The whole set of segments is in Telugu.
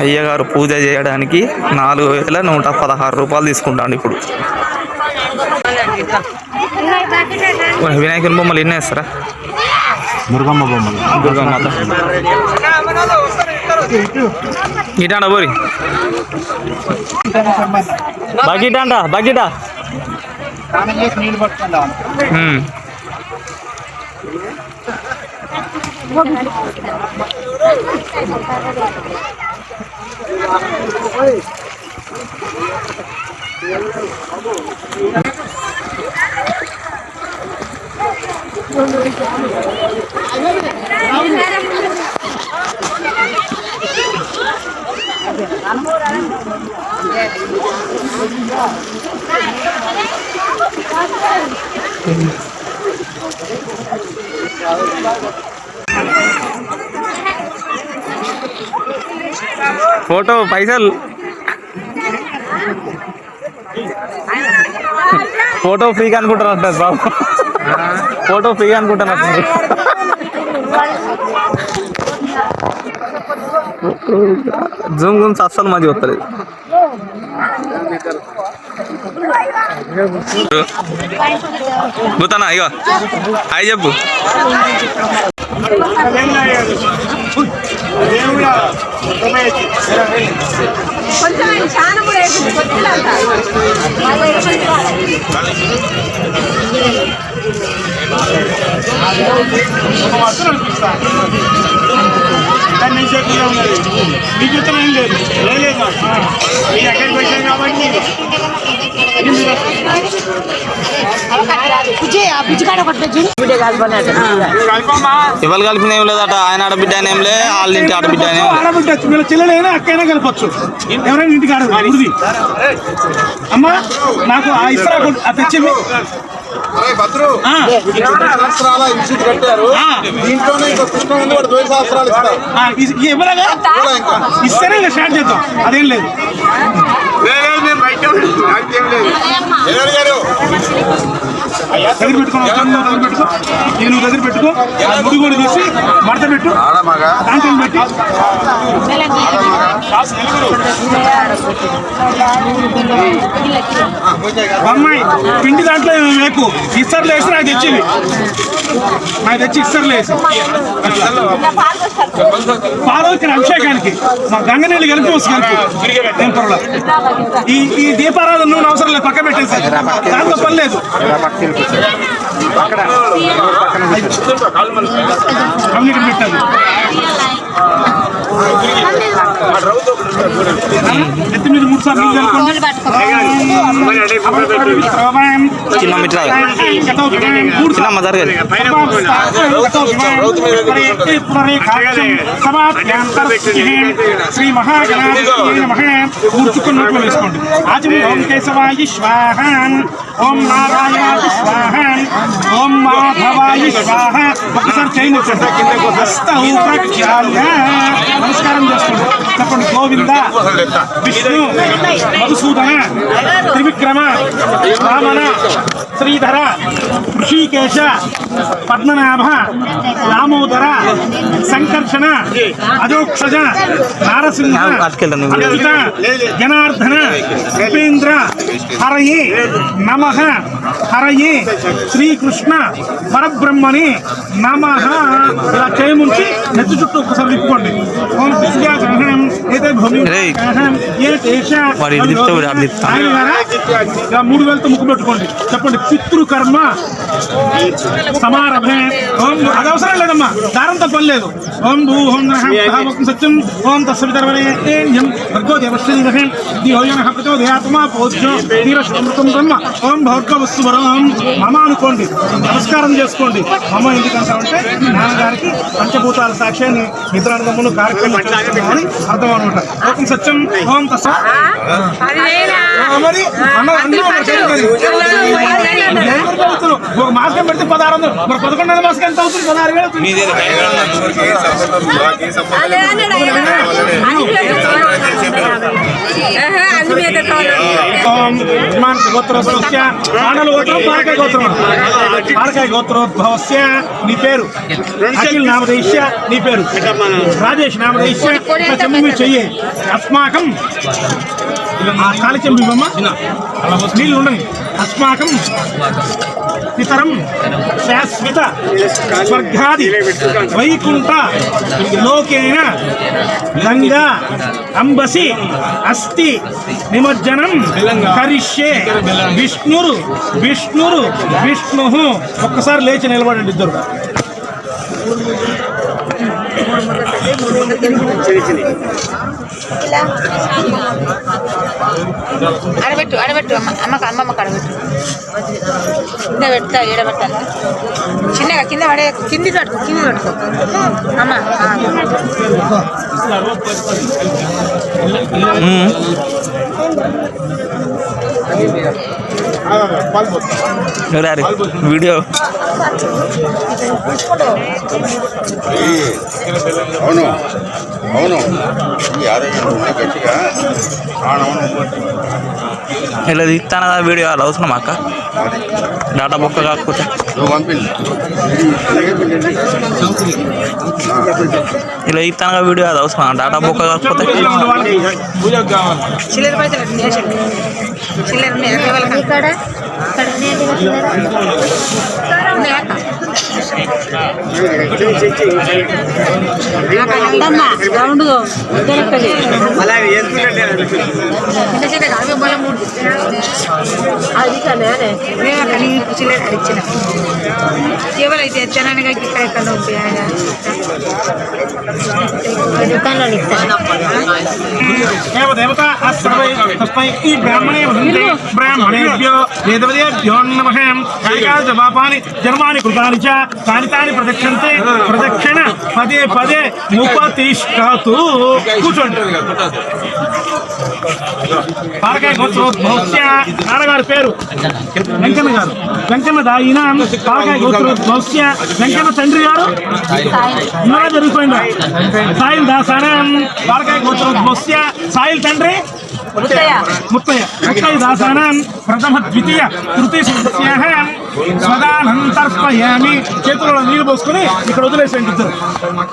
అయ్యగారు పూజ చేయడానికి 4116 రూపాయలు తీసుకుంటాను. ఇప్పుడు వినాయకుని బొమ్మలు ఎన్ని వేస్తారా? దుర్గమ్మ బొమ్మలు, దుర్గమ్మ ఇటాండ పోరి బకెట్ అంట బకెటా ఫోటో పైసలు ఫోటో ఫ్రీగా అనుకుంటారు బాబు, ఫోటో ఫ్రీగా అనుకుంటారు. జూమ్ గురించి అస్సలు మంచిగా వస్తలేదు. గుతనా ఇగో హాయ్ చెప్పు. ఎవరు కలిపిన ఏం లేదట, ఆయన ఆడబిడ్డ ఏం లే, వాళ్ళ ఇంటి ఆడబిడ్డ చెల్లెలైనా అక్కైనా కలపచ్చు, ఎవరైనా ఇంటికి ఆడది. అమ్మా నాకు ఆ ఇస్తా తెచ్చింది ఇస్తేనే స్టార్ట్ చేద్దాం, అదేం లేదు. దగ్గర పెట్టుకో, ఇది నువ్వు దగ్గర పెట్టుకో, ముడి కూడా తీసి మడత పెట్టు, దాంట్లో పెట్టి అమ్మాయి పిండి దాంట్లో వేకు, ఇస్తర్లు వేసి నాకు తెచ్చింది, నాకు తెచ్చి ఇస్తర్లు వేసి పాలు ఇక్కడ అభిషేకానికి మా గంగనీళ్ళు కలిపి వస్తు కలిపి ఏం పర్వాలేదు. ఈ దీపారాధన నూనె అవసరం లేదు, పక్క పెట్టేసి దాంట్లో పని లేదు. అన్నిటిని పెట్టాలి. ఎత్తి మీద 3 సార్లు చిన్న మిట్రా చిన్న మదర్ శ్రీ మహాగణాధిపతికి వేసుకోండి. ఆచమి ఓం కేశవాయ స్వాహ, ఓం నారాయణాయ స్వాహ, ఓం మాధవాయ స్వాహ. ఒకసారి చేయి నమస్కారం చేసుకోండి. చెప్పండి. గోవింద, విష్ణు, మధుసూదన, త్రివిక్రమ, వామన, శ్రీధర, ఋషికేశ, పద్మనాభ, దామోదర, సంకర్షణ, అజోక్షజ, నారసింహ, అచ్యుత, జనార్దన, ఉపేంద్ర, హరయే నమః, హరయే శ్రీకృష్ణ పరబ్రహ్మణి నమః. ఇలా చేయముంచి నెత్తి చుట్టూ ఒకసారి తిప్పుకోండి. ఓం ఏదైతే భూమి 3000తో ముక్కు పెట్టుకోండి. చెప్పండి. పితృకర్మ సమారభే. ఓం అది అవసరం లేదమ్మా, దారంతో పని లేదు. ఓం భూ ఓం సత్యం ఓం తస్సవితర్వణేయం భర్గో దేవశ్రీదహే దియోజన ప్రచోదయాత్మా పోజ్యో తీరశృమృతం బ్రహ్మ. ఓం భౌర్గవస్సు వరం మమ అనుకోండి. నమస్కారం చేసుకోండి. మమ ఎందుకంటామంటే నాన్నగారికి పంచభూతాల సాక్ష్యాన్ని నిద్రానందములు కార్యక్రమం అని అర్థం అనమాట. ఓం సత్యం ఓం తస్స మరి ఒక మాసం పెడితే 1600, మరి 11వ మాసం ఎంత అవుతుంది? 16,000 అవుతుంది. ఓం యజమాన్ గోత్రోద్భవస్య ఆనలు గోత్రం పారకాయ గోత్రోద్భవస్య నీ పేరు అఖిల్ నామదేశ్య నీ పేరు రాజేష్ నామదేశ్య చెంబు మీద చెయ్యి అస్మాకం కాలి చెంబు ఇవ్వమ్మా నీళ్ళు ఉండని అస్మాకం పితరం శాశ్వత స్వర్గాది వైకుంఠ లోకేన గంగా అంబసి అస్తి నిమజ్జనం కరిష్యే విష్ణు ఒక్కసారి లేచి నిలబడండి ఇద్దరు. అడబెట్టు అమ్మకు అడబెట్టు కింద పెడతా ఎడబెట్టాలి చిన్నగా కింద పడే కింది పట్టుకో అమ్మ వీడియో అవును ఈ ఆరోగ్యం గట్టిగా ఇలా తీస్తాను కదా వీడియో అలా అవసరం అక్క డాటా బొక్క కాకపోతే ఇలా తీస్తాను కదా వీడియో అది అవసరం డాటా బొక్క కాకపోతే చిల్లర పైసలు చిల్లర చిల్లర ఇచ్చిన ఎవరైతే ఎచ్చానగా ఇక్కడ ఎక్కడ ఉంటాయి దుకాణంలో దేవత బ్రాహ్మణేభ్యో వేదవదేభ్యో నమః పాపాని జన్మాని కృతాని చ తాని తాని ప్రదక్షిణంతే ప్రదక్షిణ పదే పదే ఉపతిష్ఠతు కూర్చోండి. పారకాయ గోత్రోద్భవస్య నాన్నగారి పేరు వెంకన్న గారు వెంకన్న దాయిన పారకాయ గోత్రోద్భవస్య వెంకన్న తండ్రి గారు ఉన్నారా జరిగిపోయిందా సాయిల్ దాసానం పారకాయ గోత్రోద్భవస్య సాయిల్ తండ్రి ముత్తయ్య దాసానం ప్రథమ ద్వితీయ తృతీయ సదస్యాః స్వదానం తర్పయామి. చేతుల్లో నీళ్ళు పోసుకొని ఇక్కడ వదిలేసేయండి ఇద్దరు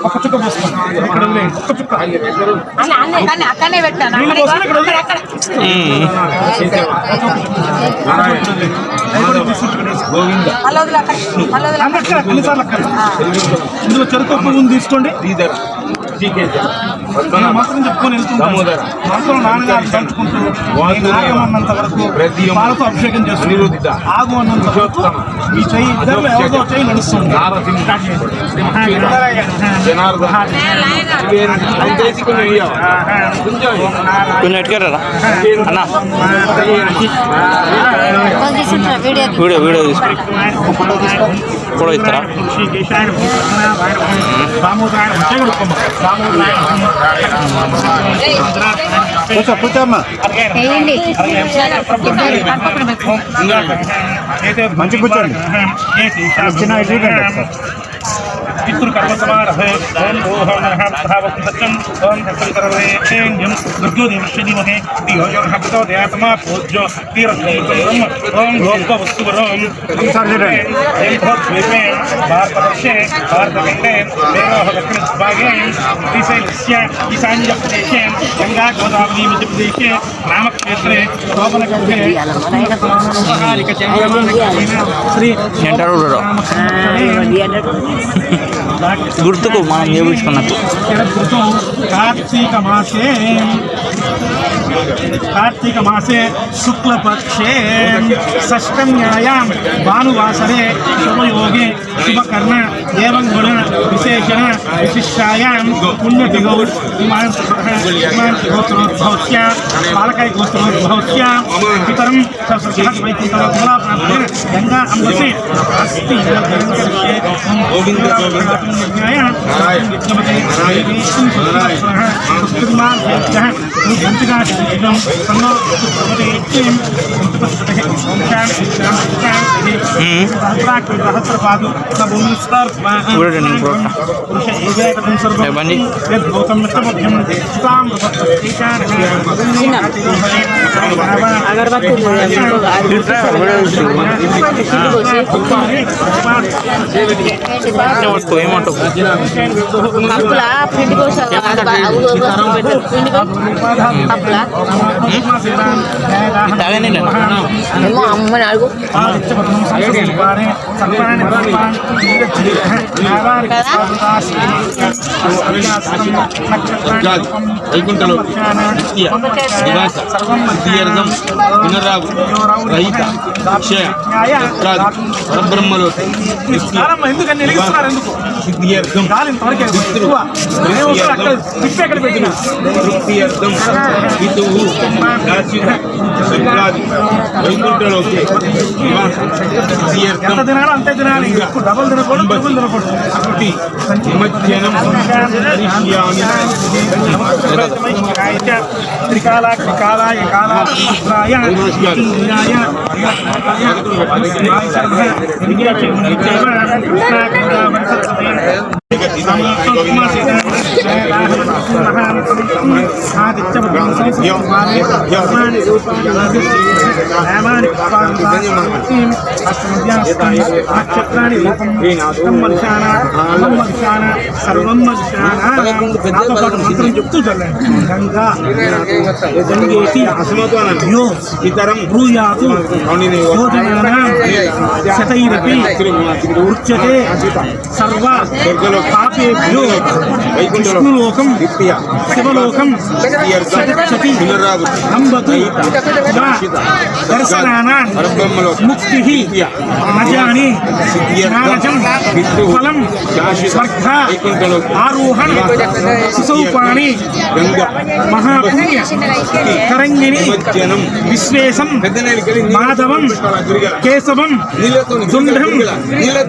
ఒక చుక్క పోసుకొని ఇక్కడ వదిలేయండి ఒక చుక్క అక్కడనే పెట్టాను నీళ్ళు పోసుకొని ఇక్కడ వదిలేయండి. ఇందులో చెరుకు పువ్వుని తీసుకోండి మాత్రం చెప్పుకొని వెళ్తుంటాం మనసులో నాన్నగారు తలుచుకుంటూ ఆగమన్నంత వరకు పాలతో అభిషేకం చేస్తుంది ఆగు అన్నంత వరకు ఈ చెయ్యి ఇద్దరు ఎవరిదో చెయ్యి నడుస్తుంది. కొంచెం ఎట్టుకెళ్ళరా అన్న వీడియో తీసుకో కూడా ఇస్తారా కూర్చోమ్మా మంచి కూర్చోండి చిన్న పితృ కర్మ సమారభే ఓం ఓం నమః భావకం సత్యం ఓం తత్సవితరవరేణ్యం దుర్గోదేవశ్రీమహే దియోజనః ప్రచోదయాత్మా పూజ్యో తీరస్వరం ఓం గోపవస్తువరం సంసర్జనే దేవోద్వీపే భారతవర్షే భారతఖండే దేవోః దక్షిణభాగే శ్రీశైలస్య ఈశాన్యప్రదేశే గంగా గోదావరీ మధ్యప్రదేశే రామక్షేత్రే శోభనగర్భే శ్రీ గుర్తుకు మనం చేయించుకున్నట్టు కార్తీక మాసే శుక్లపక్షే షష్టమ్యాయాం భానువాసరే శుభయోగే శుభకర్ణ ఏవం గుణ విశేషణ విశిష్టాయాం పుణ్యతిగౌ గోత్రోద్భవస్య పాలకాయ గోత్రోద్భవస్య పితరం వైకుంఠ గంగా అంబసి అస్తి కప్పులా పిండి కోసం కప్పులా ఏమో అమ్మని అడుగు వైకుంఠలో నిత్య నివాస సిద్ధియర్థం పునరావు రహిత అక్షయ పరబ్రహ్మలో ఎందుకని నిలిగిస్తున్నారు ఎందుకు సిద్ధియర్థం తృప్తియర్థం పితువు దాచిత స్వర్గాది వైకుంఠలో నివాస సిద్ధియర్థం ఎంత తినాలి అంతే తినాలి డబల్ తినకూడదు డబుల్ తినకూడదు నిమజ్జనం కరిష్యామి త్రికాలాయ కాలాయ నక్షత్రాన్ని సర్వం మంత్రం చెప్తూ చల్లండి గంగా గంగేతి యో ఇతరం బ్రూయాతు శతైరపి ఉచ్యతే సర్వ పాపేభ్యో విష్ణులోకం శివలోకం సతి అంబతు దర్శనానాం ముక్తి నజాని జ్ఞానజం ఫలం స్వర్గ ఆరోహణ సుసౌపాణి మహాపుణ్య కరంగిణి విశ్వేశం మాధవం కేశవం దుండ్రం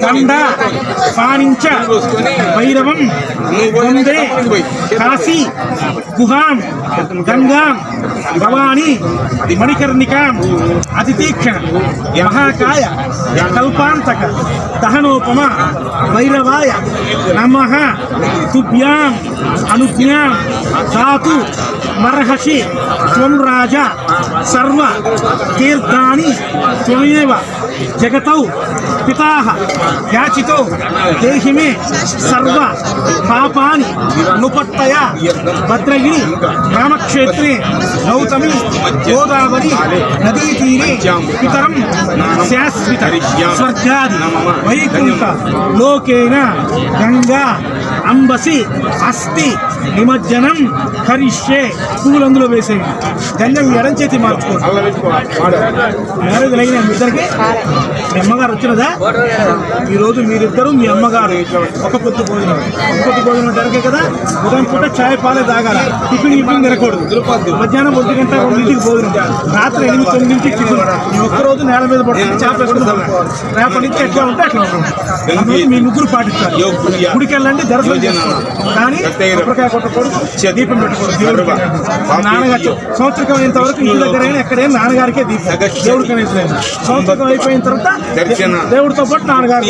దండ పానించ భైరవం వందే కాశీ గుహాం గంగాం భవానీ మణికర్ణికాం అతితీక్షణ మహాకాయ కల్పాంతక దహనోపమ భైరవాయ నమః తుభ్యాం అనుజ్ఞాం దాతు మర్హసి త్వం రాజా సర్వ తీర్థాని త్వమేవ జగతౌ పితాః యాచితో దేహి మే సర్వ పాపాని నుపట్టయ భద్రగిరి రామక్షేత్రే గౌతమి గోదావరి నదీతీరే పితరం శాశ్వత స్వర్గాది వైకుంఠ లోకేన గంగా అంబసి అస్తి నిమజ్జనం కరిష్యే పువ్వులు అందులో వేసేవి గంగ ఎడం చేతి మార్చుకోండి మ్యారేజ్ అయిన మీ ఇద్దరికి మీ అమ్మగారు వచ్చినదా ఈరోజు మీరిద్దరూ మీ అమ్మగారు ఒక పొద్దు భోజనం జరిగే కదా ఉదయం పూట ఛాయ్ పాలే తాగాల టిఫిన్ తినకూడదు మధ్యాహ్నం 1 గంట 2ంటికి భోజనం రాత్రి 8, 9ంటికి టిఫిన్ ఈ ఒక్కరోజు నేల మీద పడుతుంది చేప రేపటి నుంచి ఎట్లా ఉంటే అట్లా ఉంటుంది మీ ముగ్గురు పాటిస్తారు గుడికి వెళ్ళండి దర్శనం చేసుకోండి కానీ కొబ్బరికాయ కొట్టకూడదు దీపం పెట్టకూడదు దేవుడికి నాన్నగారు సంవత్సరం అయినంత వరకు ఇంటి దగ్గర అయినా ఎక్కడైనా నాన్నగారికే దీపం దేవుడికి సంవత్సరం అయిపోయిన తర్వాత దేవుడితో పాటు నాన్నగారు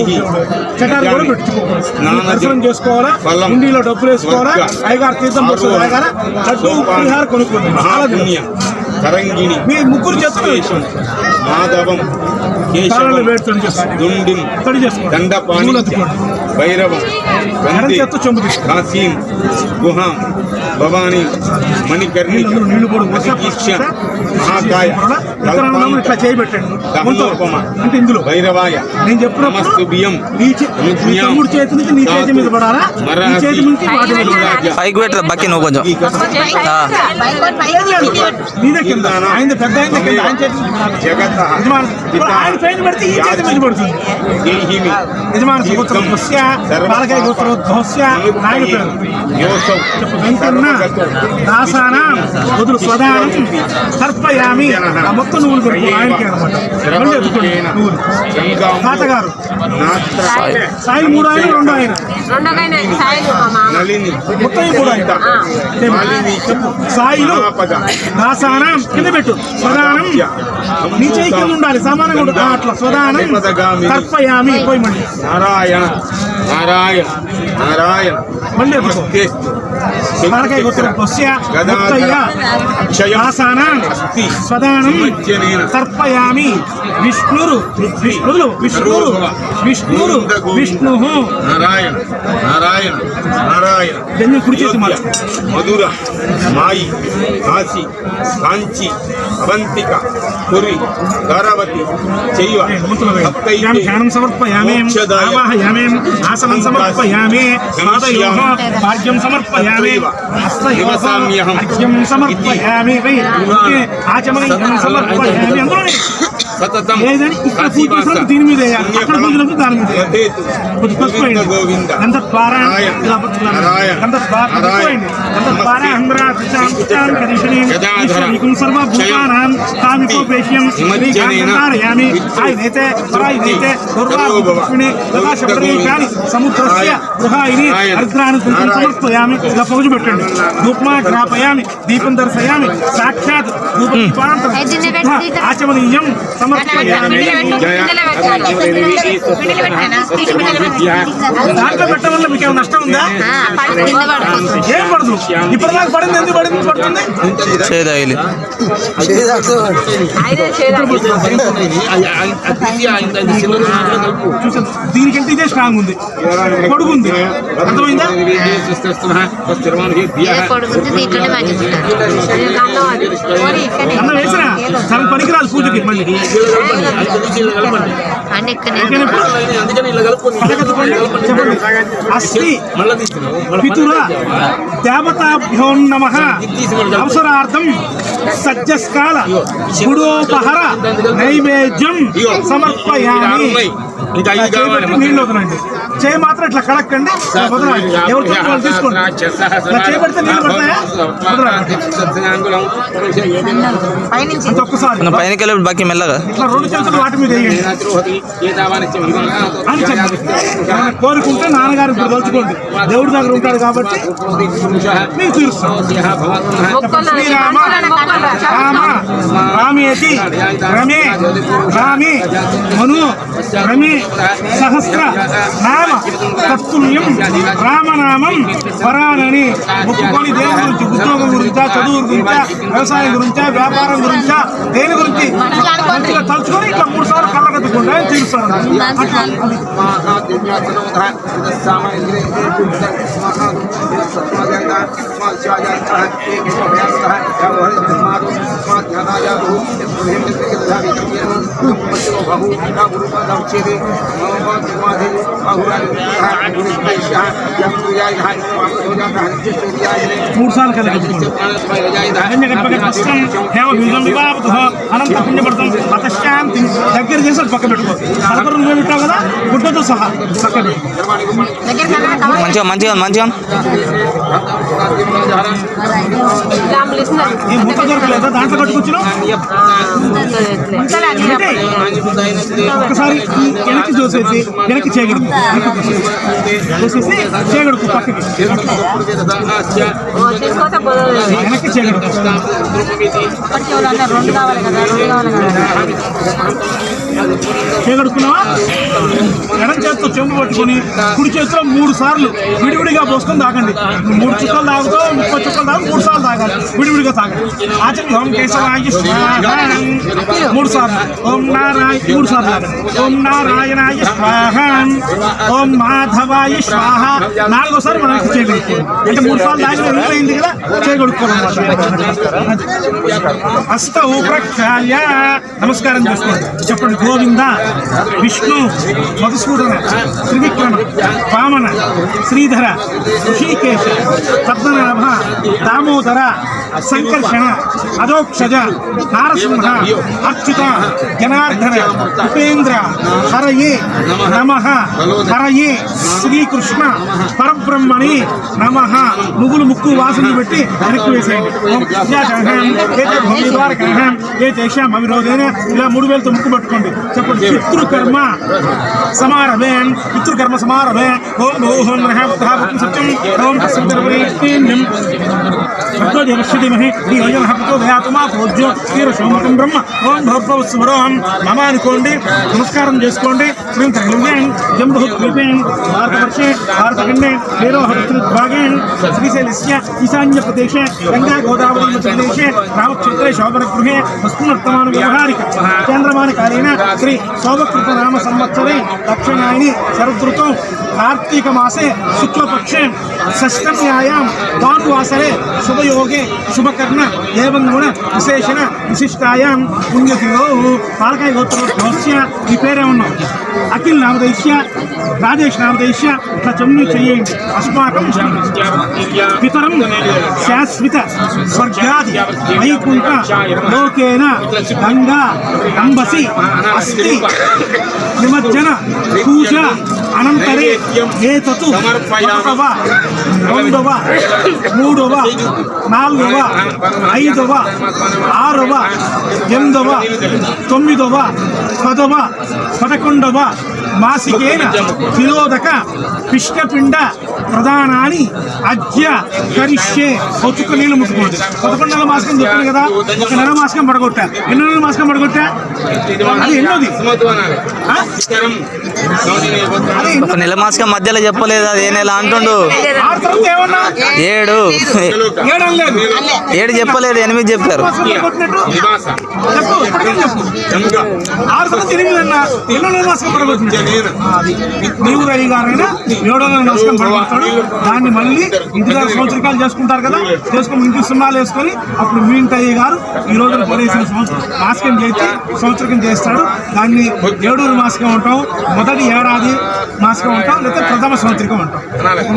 చటాలు కూడా పెట్టుకోకూడదు దర్శనం చేసుకోవాలా ఇండిలో డబ్బులు వేసుకోవాలా అయ్యగారు తీర్థం పోసుకోవాలి అయ్యగారు లడ్డు పులిహార కొనుక్కోండి కరంగిణి మీ ముగ్గురు చేస్తారు మాధవం కాళ్ళలో వేడుకొని దుండిం దండపాణి భైరవం కాశీం గుహాం భవానీ మణికర్ణి మహాకాయ ఇట్లా చేయబెట్టండి దహనోపమ అంటే ఇందులో భైరవాయ నేను చెప్పినప్పుడు బియ్యం నీ తమ్ముడు చేతి నుంచి నీ చేతి మీద పడాలా నీ చేతి నుంచి వాటి మీద పడాలా? పైకి పెట్టదు బక్కి నువ్వు కొంచెం నీదే కింద ఆయన పెద్ద ఆయన కింద ఆయన చేతి జగత ఆయన పైన పెడితే ఈ చేతి మీద పడుతుంది యజమాన సముద్రం బాలకాయ గోత్రోద్భవస్య నాయక పేరు వెంకన్న దాసానాం వదులు స్వదానం తర్పయామి. ఆ మొత్తం నువ్వులు పెట్టుకో ఆయనకి అనమాట. మళ్ళీ ఎత్తుకోండి నువ్వులు. తాతగారు సాయి 3 ఆయన 2 ఆయన నళిని మొత్తం 3 ఆయన సాయిలు దాసానం కింద పెట్టు. స్వదానం నీ చేయి కింద ఉండాలి సమానంగా ఉండదు. అట్లా స్వదానం తర్పయామి. పోయి మళ్ళీ నారాయణ నారాయణ నారాయణ మళ్ళీ ఎత్తుకో. బాలకాయ గోత్రోద్భవస్య ముత్తయ్య దాసానాం స్వదానం తర్పయామి. విష్ణురు విష్ణురు విష్ణురు విష్ణురు విష్ణు నారాయణ నారాయణ నారాయణ జన్యం కుడి చేసి మాట. మధుర మాయి కాశీ కాంచి అవంతిక పురి ధారావతి చైవ ధ్యానం సమర్పయామి. ఆవాహయామి. ఆసనం సమర్పయామి. పాదయోః భాగ్యం సమర్పయామి. హస్తయోః అర్ఘ్యం సమర్పయామి. ఆచమనీయం సమర్పయామి. అందులోనే సతతం ఏదని ఇక్కడ పూజ చేసినప్పుడు దీని మీద వేయాలి. అక్కడ పూజ చేసినప్పుడు దాని మీద వేయాలి. కొద్ది పసుపు వేయండి. గంధద్వార ఇలా పట్టుకున్నాను. గంధద్వార పట్టుకోండి. గంధద్వార హంద్రాక్షాం కరిషణీం ఈశ్వరీకం సర్వభూతానాం తామికోపేష్యం శ్రీకాంతారయామి. ఆయనైతే పరాయినైతే దుర్వాభూష్మిణి దదాశబరీకాని సముద్రస్య గృహాయిని అర్ద్రాన్ని ధూపం సమర్పయామి. ఇలా పూజ పెట్టండి. ధూపమా గ్రాపయామి. దీపం దర్శయామి. సాక్షాత్ ధూప దీపాంతరం ఆచమనీయం సమర్పయామి. దాంట్లో పెట్టడం వల్ల మీకు ఏమైనా నష్టం ఉందా? ఏం పడదు. ఇప్పటిదాకా పడింది. ఎందుకు పడింది? పడుతుంది దీనికంటే ఇదే స్ట్రాంగ్ ఉంది. పొడుగుంది. అర్థమైందా? అన్నం వేసినా చాలా పనికిరాదు పూజకి. మళ్ళీ అస్తి పితుర దేవతాభ్యో నమః అవసరార్థం సజ్జస్కాల గుడోపహర నైవేద్యం సమర్పయామి. నీళ్ళు వదలండి. చేయి మాత్రం ఇట్లా కడక్కండి. వదలండి. ఎవరితో వాళ్ళు తీసుకోండి. చేపడితే నీళ్ళు పడతాయా? ఒక్కసారి పైనకి బాకీ మెల్లగా ఇట్లా 2 చెంచాలు వాటి మీద వేయండి అని చెప్పండి. కోరుకుంటే నాన్నగారు ఇప్పుడు తలుచుకోండి. దేవుడి దగ్గర ఉంటాడు కాబట్టి మీకు తీరుస్తాం. శ్రీరామ రామ రామేతి రమే రామి మను రమి సహస్ర నామ తత్తుల్యం రామనామం వరానని మొక్కుకొని దేవుడి గురించి, ఉద్యోగం గురించా, చదువు గురించా, వ్యవసాయం గురించా, వ్యాపారం గురించా, దేని గురించి మంచిగా తలుచుకొని ఇట్లా 3 సార్లు కళ్ళగద్దుకుంటా తీరుస్తాను. మూడు సార్లు కళ్ళగద్దుకోండి. అనంత పుణ్యపడతాం అతశాంతి దగ్గర చేసి పక్క పెట్టుకో. కలపరు నువ్వే పెట్టావు కదా, గుడ్డతో సహా పక్క పెట్టు. మంచిగా మంచిగా మంచిగా ఈ ముట్ట దొరకలేదా? దాంట్లో కట్టుకొచ్చినావు. ఒకసారి వెనక్కి చూసేసి వెనక్కి చేయగడుకు. చూసేసి చేయగడుకు పక్కకి. వెనక్కి చేయగడుకు. చేయగడుకున్నావా? ఎడం చేతితో చెంబు పట్టుకొని కుడి చేతిలో 3 సార్లు విడివిడిగా పోసుకొని తాగండి. 3 చుక్కలు తాగుతావు, 30 చుక్కలు తాగు, 3 సార్లు తాగాలి. విడివిడిగా తాగండి. ఆచరణ ఓం కేశవాయ స్వాహ 3 సార్లు, ఓం నారాయణ 3 సార్లు తాగండి. ఓం నారాయణాయ స్వాహ, ఓం మాధవాయ స్వాహ 4వ సారి మనకి చేయగలుగుతాం. అంటే 3 సార్లు తాగిన వెళ్ళిపోయింది కదా, చేయగలుగుకోవాలన్నమాట. హస్త ప్రక్షాళ్య నమస్కారం చేసుకోండి. చెప్పండి. గోవింద విష్ణు మధుసూదన త్రివిక్రమ వామన శ్రీధర ఋషికేశ పద్మనాభ దామోదర సంకర్షణ అదోక్షజ నారసింహ అచ్యుత జనార్దన ఉపేంద్ర హరయే నమః హరయే శ్రీకృష్ణ పరబ్రహ్మణి నమః. నువ్వులు ముక్కు వాసనలు పెట్టి వెనక్కి వేసేయండి. అవిరోధేన ఇలా 3 వేలతో ముక్కు పట్టుకోండి. చెప్పండి. పితృకర్మ సమారభే పితృకర్మ సమారభే. ఓం భూహోం సత్యం ఓం తస్మిన్ బ్రహ్మ ఓం భౌర్భవస్వరం మమ అనుకోండి. నమస్కారం చేసుకోండి. భారతవర్షే భారతఖండే భాగే శ్రీశైలస్య ఈశాన్య ప్రదేశే గంగా గోదావరి మధ్యప్రదేశే రామక్షేత్రే శోభనగృహే వస్తువర్తమాన వ్యవహారిక కేంద్రమాన కాలేన శ్రీ శోభకృత నామ సంవత్సరే దక్షిణాయని శరదృతం కార్తీక మాసే శుక్లపక్షే షష్టమ్యాయాం భానువాసరే శుభయోగే శుభకర్ణ ఏవం గుణ విశేషణ విశిష్టాయాం పుణ్యతిలో పాలకాయ గోత్రోద్భవస్య ఈ పేరే ఉన్నాం. అఖిల్ నామదేశ్య రాజేష్ నామదేశ్య ఇట్లా చమ్మి చెయ్యండి. అస్మాకం పితరం శాశ్వత స్వర్గాది వైకుంఠ లోకేన గంగా అంబసి అస్తి నిమజ్జన పూజ అనంతరే ఏతతు 1వ 2వ 3వ 4వ 5వ 6వ 8వ 9వ 10వ 11వ మాసికేన తిలోదక పిష్టపిండ ప్రధానాన్ని అద్య కరిష్యే. ఒక్క నీళ్ళు ముట్టుకోండి. 11 నెలల మాసకం చెప్పాను కదా. 1 నెల మాసకం పడగొట్టా. ఎన్నో నెలల మాసకం పడగొట్టా? అది ఎన్నోది? ఒక నెల మాసకం మధ్యలో చెప్పలేదు. అది ఏ నెల అంటుండు? 7 చెప్పలేదు, 8 చెప్పారు. 6 తర్వాత 8 అన్నా. ఎన్నో నెలల మాసకం పడగొట్టిన నీవు రవి గారైనా 7వ నెల మాసకం పడగొడతాడు. దాన్ని మళ్ళీ ఇంటి దగ్గర సంవత్సరాలు చేసుకుంటారు కదా. చేసుకుని ఇంటికి సున్నాలు వేసుకొని అప్పుడు మీ ఇంటి అయ్యే గారు ఈ రోజున పడేసిన మాసకం చేసి సంవత్సరం చేస్తాడు. దాన్ని 7వ మాసకం ఉంటాం, మొదటి ఏడాది మాసకం ఉంటాం, లేకపోతే ప్రథమ సంవత్సరం ఉంటాం.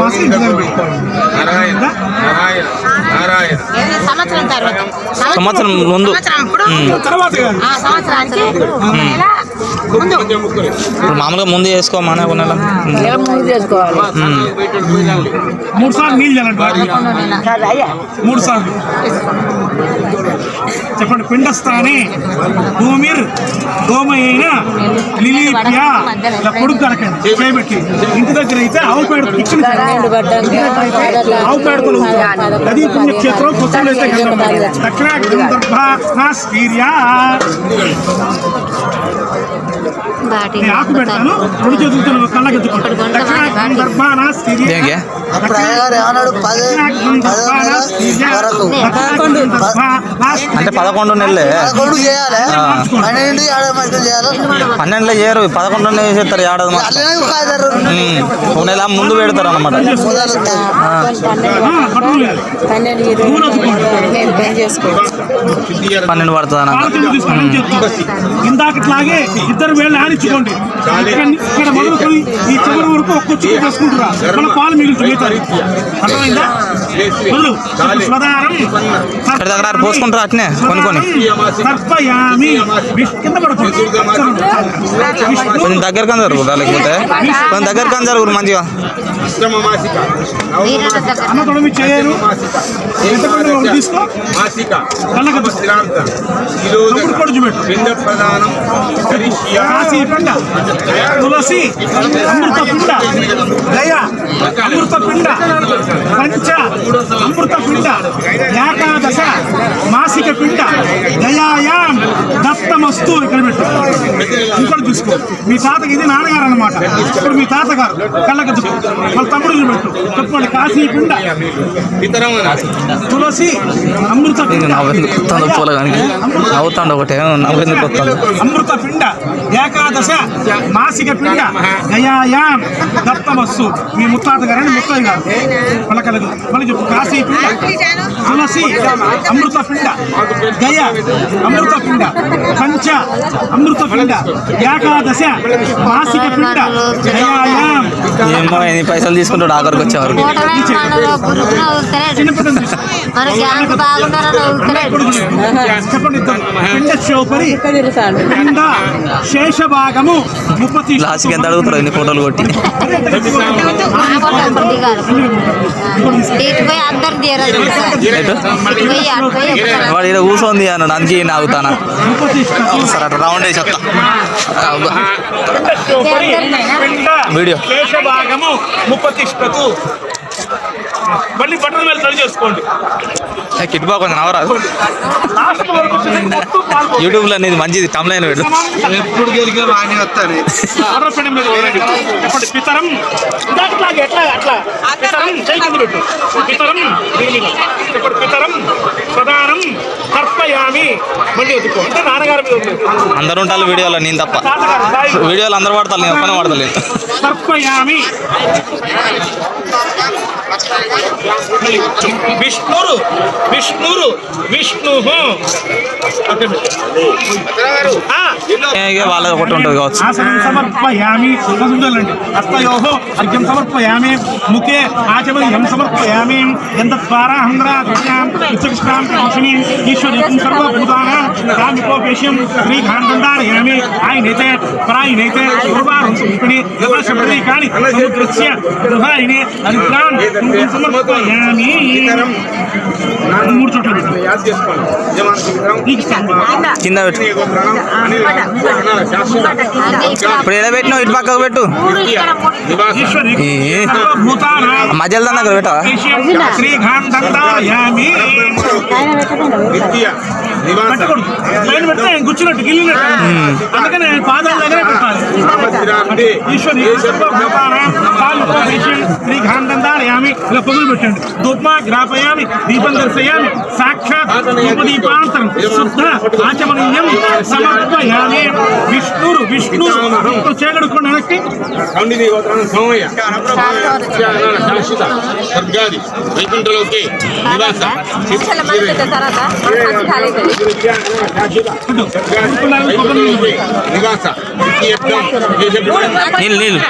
మాసకం ఇంటి దగ్గర పెట్టుకోవాలి. సంవత్సరం తర్వాత సంవత్సరం ముందు తర్వాత కాదు. సంవత్సరానికి ఇప్పుడు మామూలుగా ముందు చేసుకోమని ఒక నెల ముందు చేసుకోవాలి. 3 సార్లు నీళ్ళు చల్లండి. 3 సార్లు చెప్పండి. పిండస్థానే భూమిర్ గోమయేన లిలీప్య. ఇలా పొడుగు కరకండి చేయబెట్టి. ఇంటి దగ్గర అయితే ఆవు పేడ ఆవు పేడతలు నదీ పుణ్యక్షేత్రం పుస్తకాలు అయితే దక్షిణ ఆకు పెడతాను. 2 చేతులతో కళ్ళకి ఎత్తుకుంటాను. అంటే 11 నెలలే. 12 చేయరు, 11 చేస్తారు. ఏడాది ఒక నెల ముందు పెడతారు అన్నమాట. పన్నెండు పడుతుంది అన్న. ఇందాకట్లాగే 2 వేళ్ళు ఆడించుకోండి. ఇక్కడ మొదలుకొని ఈ చివరి వరకు ఒక్క చుట్టూ చేసుకుంటురా. మన పాలు మిగులుతుంది. అర్థమైందా? దగ్గర పోసుకుంటారు అట్నే కొనుక్కొని. కింద పడుతుంది. కొంచెం దగ్గరకి జరుగురు, లేకపోతే కొంచెం దగ్గరకి జరుగురు మంచిగా. అన్న తొడమి చేయను తీసుకో. తులసి అమృత పిండ దయ అమృత పిండ పంచ అమృత పిండ ఏకాదశ మాసిక పిండ దయాయాం దత్తమస్తు. ఇక్కడ పెట్టు. ఇంకోటి చూసుకో. మీ తాతకి ఇది నాన్నగారు అన్నమాట. ఇప్పుడు మీ తాతగారు కళ్ళకి వాళ్ళ తమ్ముడు పెట్టు. చెప్పండి. కాశీ పిండ తులసి అమృత అవుతాడు ఒకటే నవ్వెందుకు వస్తాడు. అమృత పిండ ఏకాదశ మాసిక పిండ దయాయాం దత్తమస్సు. మీ ముత్తాత గారని ముత్తయ్య గారు పలకలేదు. మళ్ళీ చెప్పు. కాశీ పిండ తులసి అమృత పిండ దయ అమృత పిండ పంచ పంచ అమృతపిండ ఏకాదశ మాసిక పిండ జయాయాం ఏమో ఎన్ని పైసలు తీసుకుంటాడు ఆఖరికి వచ్చేవారు. మన గ్యాంగ్ బాగున్నారని చెప్పండి పిండ చౌపరి పిండ శేషభాగము ముప్పతి లాస్ట్కి ఎంత అడుగుతారు ఎన్ని ఫోటోలు కొట్టి. అందరు తీరాలి వాడు ఇక్కడ కూర్చొంది అన్నాడు అందుకే ఈయన ఆగుతానా సరే అట్లా రౌండ్ వేసి వస్తా. వీడియో శేషభాగము ముప్పతిష్టతు. మళ్ళీ బట్టల మీద సరి చేసుకోండి. కిట్ బాగా కొంచెం నవరాదు. లాస్ట్ వరకు మొత్తం పాల్గొనండి. యూట్యూబ్లో అనేది మంచిది తమిళైన వీడు. ఎప్పుడు గెలిగినా రాని వస్తాను ఆరోపణ మీద వదలండి. చెప్పండి పితరం అట్లా పితరం చైతన్య పెట్టు. పితరం చెప్పండి పితరం ప్రధానం తర్పయామి. మళ్ళీ ఎదుకో అంటే నాన్నగారి మీద ఉంది. అందరు ఉంటారు వీడియోలో నేను తప్ప. తాతగారు సాయి వీడియోలో అందరు పడతారు నేను ఒక్కనే పడతలేదు. తర్పయామి. విష్ణురు విష్ణురు విష్ణు వాళ్ళ ఒకటి ఉంటుంది కావచ్చు. ఆసనం సమర్పయామి. చూడండి హస్తయోహో అర్ఘ్యం సమర్పయామి. ముఖే ఆచమనీయం సమర్పయామి. గంధద్వారా హంద్రాం ఉచ్చకృష్ణాం కృష్ణీం ఈశ్వరీం సర్వభూతానాం కామికోపేశ్యం శ్రీఖాండారయామి. ఆయనైతే పరాయనైతే పూర్వాహం సుప్పిణి ప్రదీకాని సముద్రస్య గృహాయిని అరిద్రాన్ సమర్పయామి. మూడు చోట్ల కింద పెట్టు. ఇప్పుడు ఎలా పెట్టినావు? ఇటు పక్కకు పెట్టు. మధ్యలో దాని దగ్గర పెట్టవా? శ్రీఖాండారయామి. పైన పెడితే కూర్చున్నట్టు గిల్లినట్టు. అందుకని పాదాల దగ్గరే పెట్టాలి. ఈశ్వరి శ్రీఖాండారయామి. ఇలా పొగులు పెట్టండి. ధూపమా గ్రాపయామి. దీపం దర్శయామి. సాక్షాత్ దీపాంతరం శుద్ధ ఆచమనీయం సమర్పయామి. విష్ణురు విష్ణురు చేకడుకోండి వెనక్కి. సోమయ్య స్వర్గాది వైకుంఠలోకి నివాస నివాస నీళ్ళు నీళ్ళు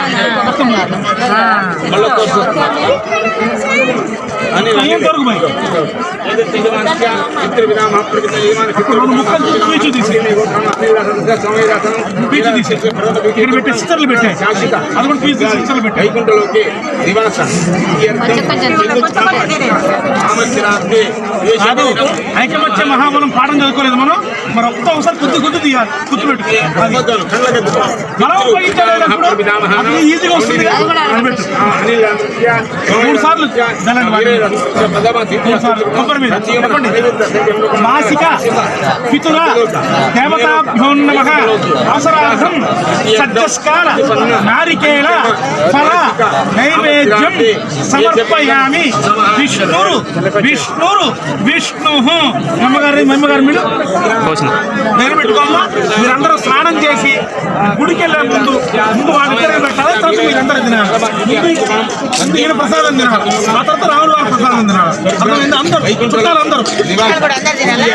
సిస్టర్లు పెట్టాయి. అది కూడా పీస్ సిస్టర్లు పెట్టాయి. వైకుంఠలోకి నివాస కాదు ఐకమత్య మహాబలం పాఠం చదువుకోలేదు మనం. మరి ఒకసారి కొద్ది తీయాలి. గుర్తు పెట్టుకో. మనం ఉపయోగించలేనప్పుడు అది ఈజీగా వస్తుంది. అది పెట్టు. 3 సార్లు కొబ్బరి మీద చెప్పండి. మాసిక పితుల దేవతాభ్యో నమః అవసరార్థం సజ్జస్కార నారికేళ ఫల నైవేద్యం సమర్పయామి. విష్ణురు విష్ణురు విష్ణు. అమ్మగారి మీరు నేను పెట్టుకోమ్మా. మీరందరూ స్నానం చేసి గుడికి వెళ్ళే ముందు వాళ్ళిద్దరే పెట్టాలి. తర్వాత మీరందరూ తినాలి. ముందు ఈయన ప్రసాదం తినాలి. ఆ తర్వాత రాములు వారి ప్రసాదం తినాలి. అర్థమైంది? అందరూ చుట్టాలు అందరూ తినాలి.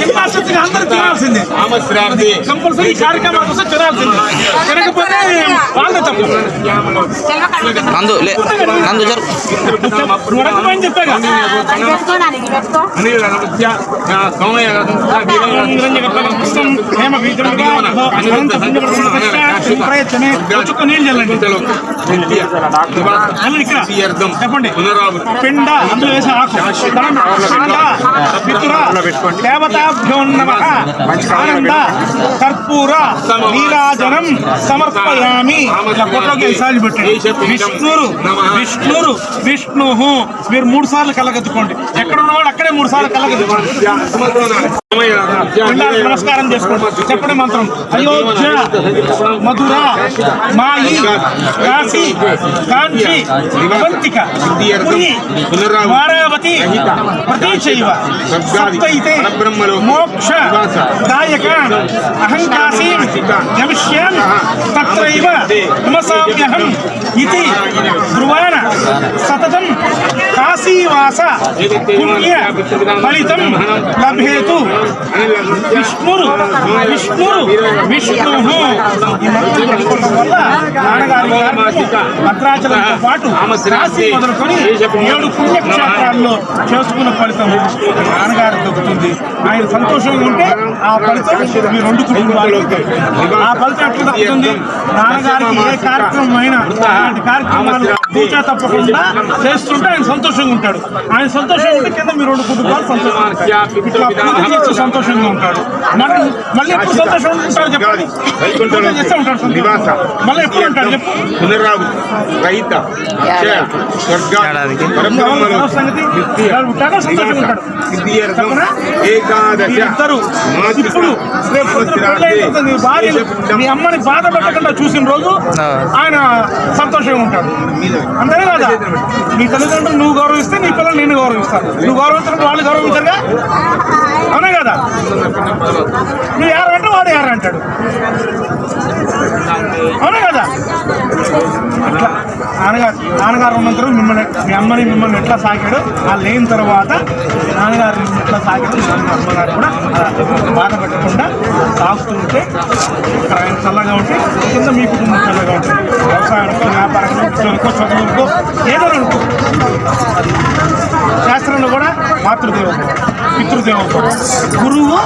సింహాసక్తిగా అందరూ తినాల్సిందే. కంపల్సరీ కార్యక్రమాల కోసం తినాల్సిందే. తినకపోతే వాళ్ళే తప్పు. నందు చెప్పాగా చెప్పండి. పిండ అందులో వేసే ఆకు పితుర దేవతాభ్యో నమః ఆనంద కర్పూర నీరాజనం సమర్పయామి. విష్ణురు విష్ణురు విష్ణు. మీరు 3 సార్లు కళ్ళగద్దుకోండి. ఎక్కడ ఉన్నవాడు అక్కడే 3 సార్లు కళ్ళగద్దుకోండి. నమస్కారం చేసుకోండి. చెప్పండి మంత్రం. అయోధ్య మధుర మాయి కాశీ కాంచి అవంతిక పురి వారావతి ప్రతీచైవ సప్తైతే మోక్ష దాయక అహంకాశీ గమిష్యామి తత్రైవ నమసామ్యహం ఇతి ధ్రువాణ సతతం కాశీవాస పుణ్య ఫలితం లభేతు విష్ణురు ఈ మంత్రం పెట్టుకోవడం వల్ల నాన్నగారి భద్రాచలంతో పాటు కాశీ మొదలుకొని 7 పుణ్యక్షేత్రాల్లో చేసుకున్న ఫలితం నాన్నగారికి దొరుకుతుంది. ఆయన సంతోషంగా ఉంటే ఆ ఫలితం మీ 2 కుటుంబాలకు ఆ ఫలితం ఎట్లా దక్కుతుంది? నాన్నగారికి ఏ కార్యక్రమం అయినా అలాంటి కార్యక్రమాలు పూజ తప్పకుండా చేస్తుంటే ఆయన సంతోషంగా ఉంటాడు. ఆయన సంతోషంగా ఉంటే కింద మీ 2 కుటుంబాలు సంతోషంగా ఉంటాడు. మళ్ళీ ఎప్పుడు సంతోషంగా ఉంటాడు చెప్పండి? చేస్తూ ఉంటాడు. మళ్ళీ ఎప్పుడు ఉంటాడు చెప్పు? రహిత సంగతి ఉంటాడో సంతోషంగా ఉంటాడు. ఇద్దరు ఇప్పుడు నీ భార్య నీ అమ్మని బాధ పెట్టకుండా చూసిన రోజు ఆయన సంతోషంగా ఉంటాడు. అంతేనే కదా? నీ తల్లిదండ్రులు నువ్వు గౌరవిస్తే నీ పిల్లలు నేను గౌరవిస్తాను. నువ్వు గౌరవించినట్టు వాళ్ళు గౌరవించారుగా, అవునా కదా? నువ్వు ఎవరంటే వాడు ఎవరంటాడు, అవునా కదా? అట్లా నాన్నగారు ఉన్నంతరం మిమ్మల్ని మీ అమ్మని మిమ్మల్ని ఎట్లా సాగాడు, ఆ లేని తర్వాత నాన్నగారు ఎట్లా సాగాడు, అమ్మగారు కూడా బాధ పెట్టకుండా సాగుతుంటే ఆయన చల్లగా ఉంటే కింద మీ కుటుంబం చల్లగా ఉంటుంది. వ్యవసాయానికో వ్యాపారానికో ఉద్యోగానికో చదువుకో ఏదో అనుకో. శాస్త్రంలో కూడా మాతృదేవత పితృదేవత గురువు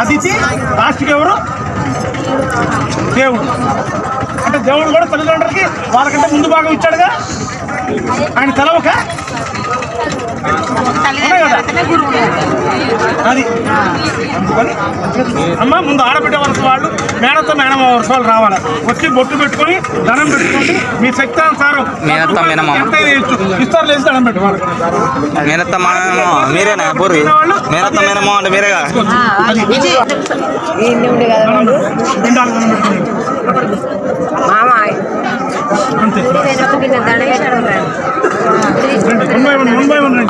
అతిథి లాస్ట్కి ఎవరు? దేవుడు. అంటే దేవుడు కూడా తల్లిదండ్రులకి వాళ్ళకంటే ముందు భాగం ఇచ్చాడుగా, ఆయన తెలవక కదా అది. అందుకని అమ్మ ముందు ఆడబిడ్డ వరుస వాళ్ళు మేనత్త మేనమ్మ వరుస వాళ్ళు రావాలి. వచ్చి బొట్టు పెట్టుకొని ధనం పెట్టుకోండి. మీ శక్తానుసారం ఎంత ఇస్తారు లేచి ధనం పెట్టుకోవాలి. మేనత్త మీరేనా పూర్వి? మేనత్త మేనమ్మ అంటే మీరేగా?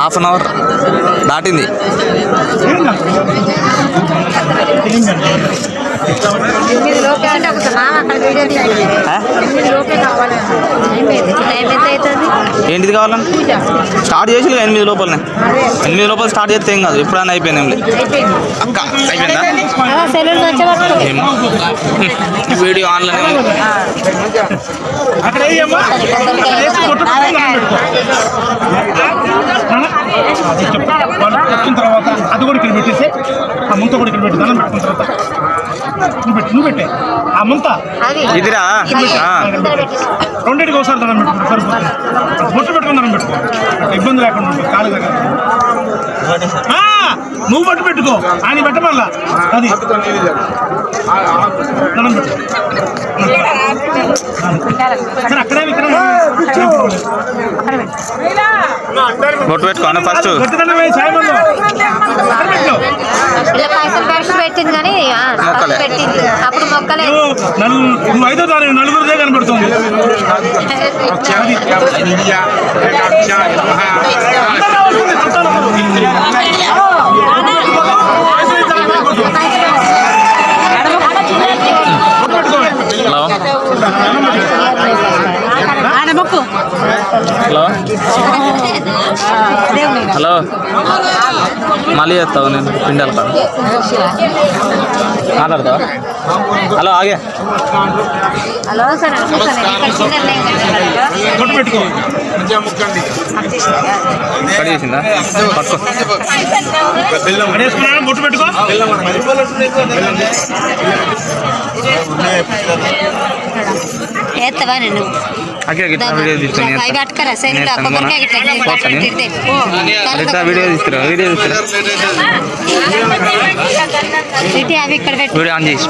హాఫ్ అన్ అవర్ దాటింది. ఏంటిది కావాలని స్టార్ట్ చేసి 8 లోపలనే 8 లోపల స్టార్ట్ చేస్తే ఏం కాదు. ఎప్పుడైనా అయిపోయింది అక్క అయిపోయిందా? వీడియో ఆన్లైన్ వచ్చిన తర్వాత అది కూడా ఇక్కడ పెట్టేసి ఆ ముంత కూడా ఇక్కడ పెట్టి ధనం పెట్టుకున్న తర్వాత నువ్వు పెట్టే ఆ ముంత ఇదిరా రెండింటికి ఒకసారి ధనం పెట్టుకుంటారు. సరిపోతుంది. బొట్టు పెట్టుకుని ధనం పెట్టుకో, ఇబ్బంది లేకుండా ఉంటుంది. కాలు దగ్గర నువ్వు బట్టు పెట్టుకో, ఆయన పెట్టమల్లా అది ధనం పెట్టు. సరే అక్కడే ఇక్కడ బొట్టు పెట్టుకోండి ఫస్ట్. పైసలు పెట్టింది కానీ పెట్టింది అప్పుడు మొక్కలేదు. నువ్వు 5వ తారీఖు నలుగురిదే కనబడుతుంది. హలో హలో మళ్ళీ చేస్తావు నేను పిండాలి కాదు మాట్లాడతావా? హలో ఆగే హలో సార్ కట్ చేసిందా? పట్టుకో బొట్టు పెట్టుకో. ఏత్తవా నేను అకే గిట్లా వీడియో తీస్తాను. వీడియో తీస్తురా వీడియో వీడియో ఆన్ చేసి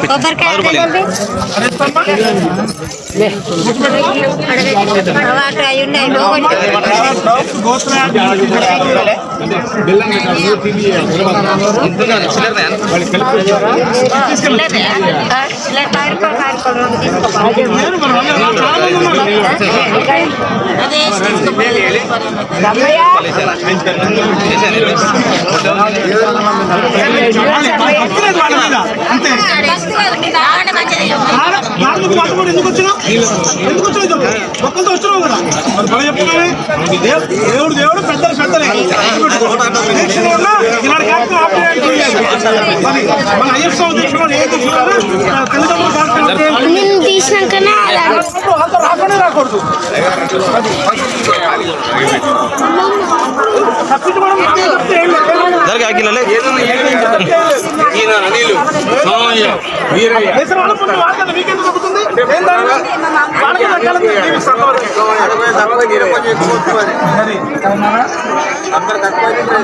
ఎందుకు వచ్చినావు? ఒక్కరితో వచ్చినావు కదా మరి బాగా చెప్తున్నానే. దేవుడు పెద్దలు పెద్దలే ఇలాంటి కార్యక్రమం మన అయ్యప్ప ఉద్దేశంలో ఏం తీసుకున్నారా తల్లిదండ్రులు నేను తీసినాకనే అంత రాకుండా రాకూడదు. తప్పించుకోవడం జరగా కిలోలే దేశం వాళ్ళ వాళ్ళకి మీకెందుకు దొరుకుతుంది? ఏం దాని వాళ్ళకి రకాలని జీవిస్తాం.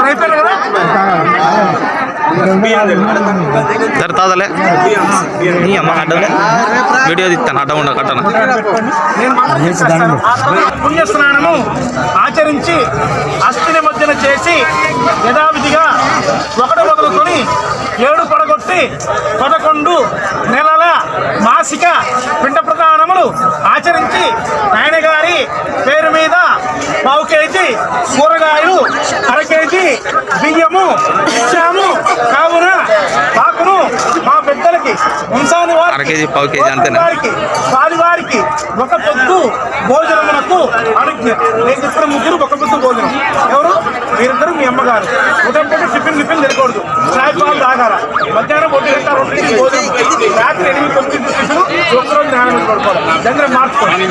అయిపోయారు కదా సరే తాదలే నీ అమ్మ అడ్డలే వీడియో తీస్తాను అడ్డం ఉండ కట్టను. పుణ్యస్నానము ఆచరించి అస్థి నిమజ్జన చేసి యథావిధిగా ఒకటి మొదలుకొని 7 పడగొట్టి 11 నెలల మాసిక పిండ ప్రదానములు ఆచరించి ఆయన గారి పేరు మీద 1/2 కేజీ కూరగాయలు 1/2 కేజీ బియ్యము ఇచ్చాము. కావున పాకును మా పెద్దలకి వంశాని 1/2 కేజీ 1/2 కేజీ అంతేనా? వారికి ఒక పొద్దు భోజనమునకు అనుజ్ఞ. నేను చెప్పిన ముగ్గురు ఒక పొద్దు భోజనం. ఎవరు? మీరిద్దరు మీ అమ్మగారు. ఉదయం పూట టిఫిన్ తినకూడదు, చాయ్ పాలు తాగాల. మధ్యాహ్నం 1 గంట 2 గంటలకి భోజనం, రాత్రి 8, 9 టిఫిన్, ఒక్కరోజు జ్ఞానం పడుకోవాలి. చంద్ర మార్చుకోవాలి.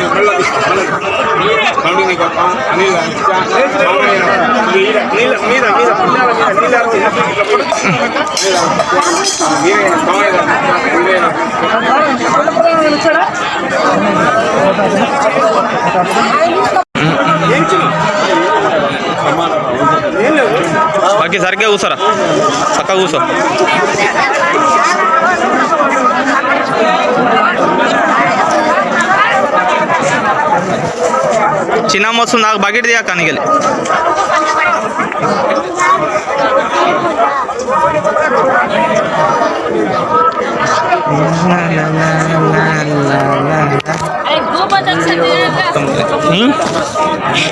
బాకీ సరిగ్గా కూర్చోరా, చక్కగా కూర్చో. చిన్న వస్తుంది నాకు బకెట్ దిగా కనిగలి.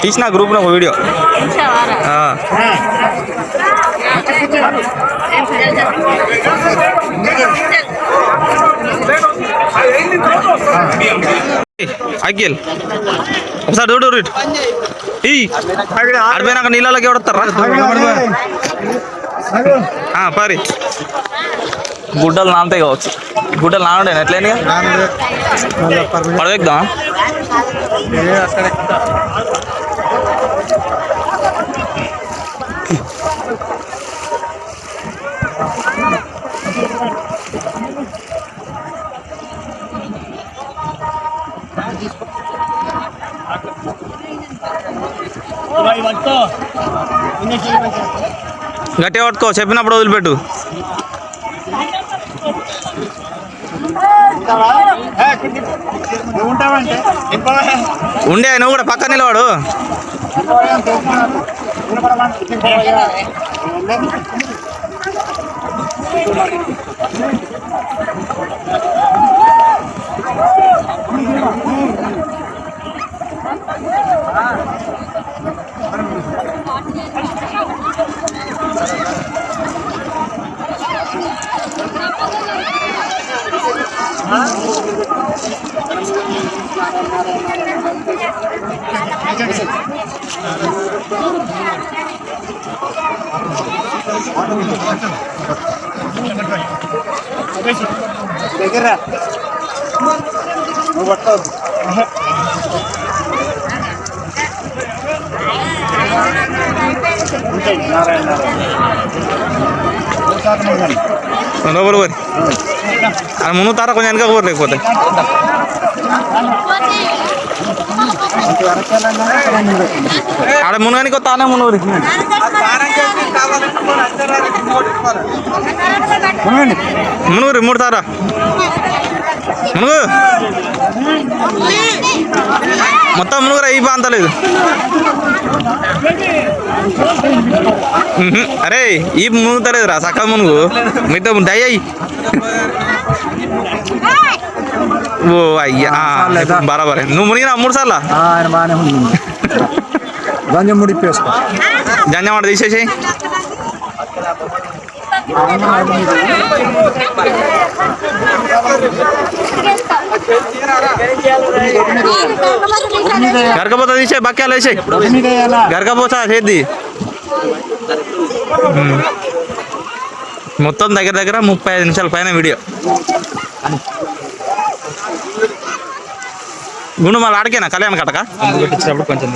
తీసిన గ్రూప్లో ఒక వీడియో. అఖిల్ ఒకసారి చూడు ఆడిపోయినాక నీళ్ళకి ఎవడతారా పరి గుడ్డలు నానతాయి కావచ్చు. గుడ్డలు నానుడే ఎట్లయినా పడవేద్దాం. గట్టిగా పట్టుకో, చెప్పినప్పుడు వదిలిపెట్టు. ఉండే నువ్వు కూడా పక్కన నిలవాడు. దగ్గర నువ్వు పట్టవద్దు. బరోబర్ అది మునుగుతారా కొంచెం వెనక పోరు లేకపోతే ఆడ మునుగానికి తానే మునుగురి మునుగురి 3 తారా మునుగు మొత్తం మునుగురా ఈ అంతలేదు. అరే ఈ మునుగుతలేదు రా సక్క మునుగు మిగతా దయ్యాయి. ఓ అయ్యా బరాబరే నువ్వు మునిగినా 3 సార్లు జంజమాట తీసేసి గరకపోతా తీసే బక్కాలు వేసే గరకపోతా చేద్ది. మొత్తం దగ్గర దగ్గర 35 నిమిషాల పైన వీడియో. గుండు మళ్ళీ ఆడికేనా కళ్యాణ్ కట్టక పెట్టించినప్పుడు కొంచెం